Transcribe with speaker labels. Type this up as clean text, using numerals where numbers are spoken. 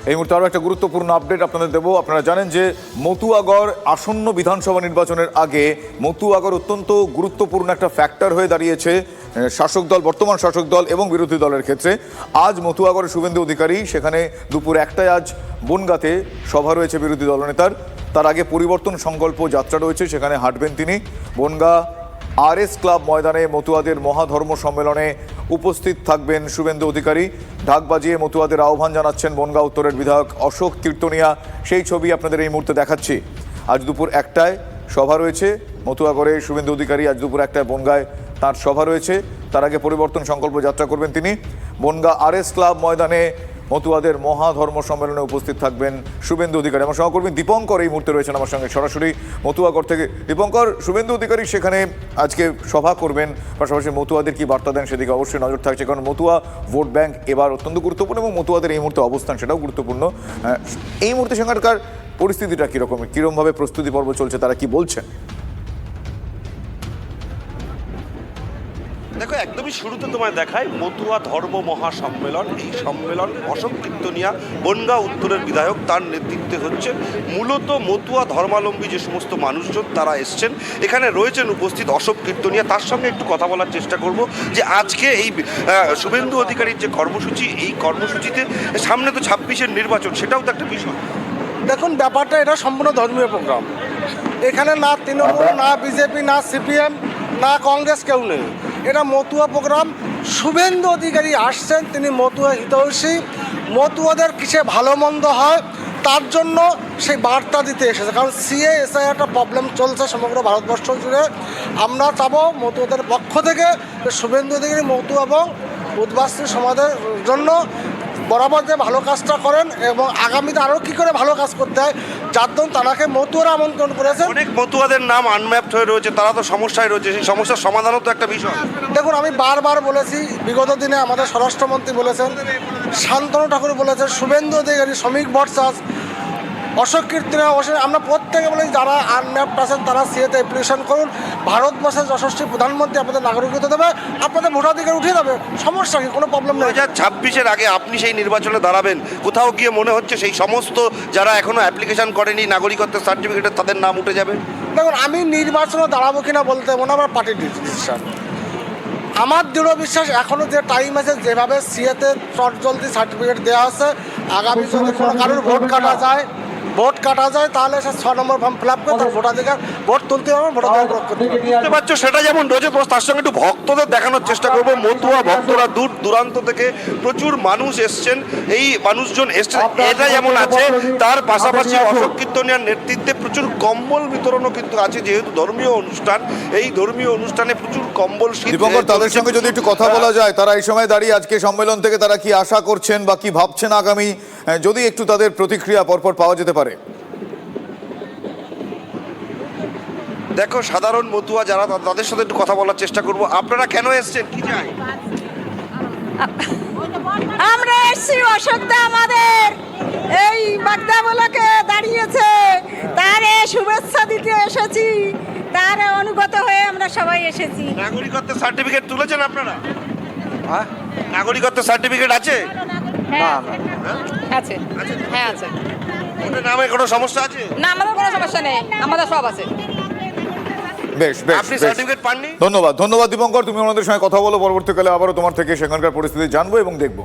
Speaker 1: এই মুহূর্তে আরও একটা গুরুত্বপূর্ণ আপডেট আপনাদের দেবো। আপনারা জানেন যে মতুয়াগড় আসন্ন বিধানসভা নির্বাচনের আগে মতুয়াগড় অত্যন্ত গুরুত্বপূর্ণ একটা ফ্যাক্টর হয়ে দাঁড়িয়েছে শাসক দল, বর্তমান শাসক দল এবং বিরোধী দলের ক্ষেত্রে। আজ মতুয়াগড়ের শুভেন্দু অধিকারী সেখানে দুপুর 1টায় আজ বনগাঁতে সভা রয়েছে বিরোধী দলনেতার। তার আগে পরিবর্তন সংকল্প যাত্রা রয়েছে, সেখানে হাঁটবেন তিনি। বনগাঁ RS ক্লাব ময়দানে মতুয়াদের মহাধর্ম সম্মেলনে উপস্থিত থাকবেন শুভেন্দু অধিকারী। ঢাক বাজিয়ে মতুয়াদের আহ্বান জানাচ্ছেন বনগাঁ উত্তরের বিধায়ক অশোক কীর্তনিয়া। সেই ছবি আপনাদের এই মুহূর্তে দেখাচ্ছি। আজ দুপুর 1টায় সভা রয়েছে মতুয়াগড়ে শুভেন্দু অধিকারী। আজ দুপুর 1টায় বনগাঁয় তার সভা রয়েছে। তার আগে পরিবর্তন সংকল্প যাত্রা করবেন তিনি। বনগাঁ RS ক্লাব ময়দানে মতুয়াদের মহাধর্ম সম্মেলনে উপস্থিত থাকবেন শুভেন্দু অধিকারী। আমার সহকর্মী দীপঙ্কর এই মুহূর্তে রয়েছেন আমার সঙ্গে সরাসরি মতুয়াগড় থেকে। দীপঙ্কর, শুভেন্দু অধিকারী সেখানে আজকে সভা করবেন, পাশাপাশি মতুয়াদের কি বার্তা দেন সেদিকে অবশ্যই নজর থাকছে, কারণ মতুয়া ভোট ব্যাংক এবার অত্যন্ত গুরুত্বপূর্ণ এবং মতুয়াদের এই মুহূর্তে অবস্থান সেটাও গুরুত্বপূর্ণ। এই মুহূর্তে সেখানকার পরিস্থিতিটা কীরকমভাবে প্রস্তুতি পর্ব চলছে, তারা কি বলছেন?
Speaker 2: দেখো, একদমই শুরুতে তোমায় দেখায় মতুয়া ধর্ম মহাসম্মেলন। এই সম্মেলন অশোক কীর্তনিয়া বনগাঁ উত্তরের বিধায়ক, তার নেতৃত্বে হচ্ছে। মূলত মতুয়া ধর্মাবলম্বী যে সমস্ত মানুষজন তারা এসছেন, এখানে রয়েছেন উপস্থিত অশোক কীর্তনিয়া। তার সঙ্গে একটু কথা বলার চেষ্টা করব যে আজকে এই শুভেন্দু অধিকারীর যে কর্মসূচি, এই কর্মসূচিতে সামনে তো 26-এর নির্বাচন, সেটাও তো একটা বিষয়।
Speaker 3: দেখুন, ব্যাপারটা এটা সম্পূর্ণ ধর্মীয় প্রোগ্রাম। এখানে না তৃণমূল, না বিজেপি, না CPM, না কংগ্রেস, কেউ নেই। এটা মতুয়া প্রোগ্রাম। শুভেন্দু অধিকারী আসছেন, তিনি মতুয়া হিতৈষী। মতুয়াদের কিসে ভালো মন্দ হয় তার জন্য সেই বার্তা দিতে এসেছে, কারণ CA/SI একটা প্রবলেম চলছে সমগ্র ভারতবর্ষ জুড়ে। আমরা চাবো মতুয়াদের পক্ষ থেকে শুভেন্দু অধিকারী মতুয়া এবং উদ্বাস্তু সমাজের জন্য বরাবর যে ভালো কাজটা করেন এবং আগামীতে আরও কী করে ভালো কাজ করতে হয় যার জন্য তারাকে মতুয়ারা আমন্ত্রণ করেছেন।
Speaker 2: অনেক মতুয়াদের নাম আনম্যাপড হয়ে রয়েছে, তারা তো সমস্যায় রয়েছে, সেই সমস্যার সমাধানও তো একটা বিষয়।
Speaker 3: দেখুন, আমি বারবার বলেছি, বিগত দিনে আমাদের স্বরাষ্ট্রমন্ত্রী বলেছেন, শান্তনু ঠাকুর বলেছেন, শুভেন্দু অধিকারী, শ্রমিক ভট্টাচার্য, অশোক কীর্তনিয়া, আমরা প্রত্যেকে বলি যারা আনম্যাপড আছেন তারা CA-তে অ্যাপ্লিকেশন করুন। ভারতবর্ষের যশস্বী প্রধানমন্ত্রী আপনাদের নাগরিকত্ব দেবে, আপনাদের ভোটাধিকার উঠিয়ে দেবে। সমস্যা কি? কোনো প্রবলেম নেই।
Speaker 2: 2026-এর আগে আপনি সেই নির্বাচনে দাঁড়াবেন, কোথাও গিয়ে মনে হচ্ছে সেই সমস্ত যারা এখনো অ্যাপ্লিকেশন করেনি নাগরিকত্বের সার্টিফিকেটের, তাদের নাম উঠে যাবে?
Speaker 3: দেখুন, আমি নির্বাচনে দাঁড়াবো কিনা বলতে দেবো না, আমার পার্টির ডিসিশন। আমার দৃঢ় বিশ্বাস এখনও যে টাইম আছে, যেভাবে CA-তে চটজলদি সার্টিফিকেট দেওয়া আছে, আগামী যদি কোনো কারোর ভোট কাটা যায় তাহলে সে 6 নম্বর ফর্ম ফিল আপ করে তার ভোটাধিকার ভোট তুলতে হবে, ভোটাধিকার প্রয়োগ করতে হবে।
Speaker 2: বুঝতে পারছো, সেটা যেমন রয়েছে, তার সঙ্গে একটু ভক্তদের দেখানোর চেষ্টা করবো। মতুয়া ভক্তরা দূর দূরান্ত থেকে প্রচুর মানুষ এসছেন, এই মানুষজন এসছেন, এটা যেমন আছে, তার পাশাপাশি অশোক কীর্তনিয়ার নেতৃত্বে প্রচুর কম্বল বিতরণও কিন্তু আছে। যেহেতু ধর্মীয় অনুষ্ঠান, এই ধর্মীয় অনুষ্ঠানে প্রচুর কম্বল।
Speaker 1: দীপঙ্কর, তাদের সঙ্গে যদি একটু কথা বলা যায়, তারা এই সময় দাঁড়িয়ে আজকে সম্মেলন থেকে তারা কি আশা করছেন বা কি ভাবছেন আগামী, যদি একটু তাদের প্রতিক্রিয়া পরপর পাওয়া যেতে পারে।
Speaker 2: দেখো, সাধারণ মতুয়া যারা, তাদের সাথে একটু কথা বলার চেষ্টা করব। আপনারা কেন এসছেন, কি চাই?
Speaker 4: আমরা এসছি অশোকদা আমাদের এই বাগদাবলাকে দাঁড়িয়েছে, তার শুভেচ্ছা দিতে এসেছি, তার অনুগত হয়ে আমরা সবাই এসেছি।
Speaker 2: নাগরিকত্বের সার্টিফিকেট তুলেছেন আপনারা? হ্যাঁ, নাগরিকত্বের সার্টিফিকেট আছে?
Speaker 4: আছে, হ্যাঁ আছে।
Speaker 2: ওটার নামে কোনো সমস্যা আছে?
Speaker 4: না, আমাদের কোনো সমস্যা নেই, আমাদের সব আছে।
Speaker 1: বেশ বেশ,
Speaker 2: আপনি সার্টিফিকেট পাননি?
Speaker 1: ধন্যবাদ দীপঙ্কর, তুমি আমাদের সঙ্গে কথা বলো। পরবর্তীকালে আবারও তোমার থেকে সেখানকার পরিস্থিতি জানবো এবং দেখবো।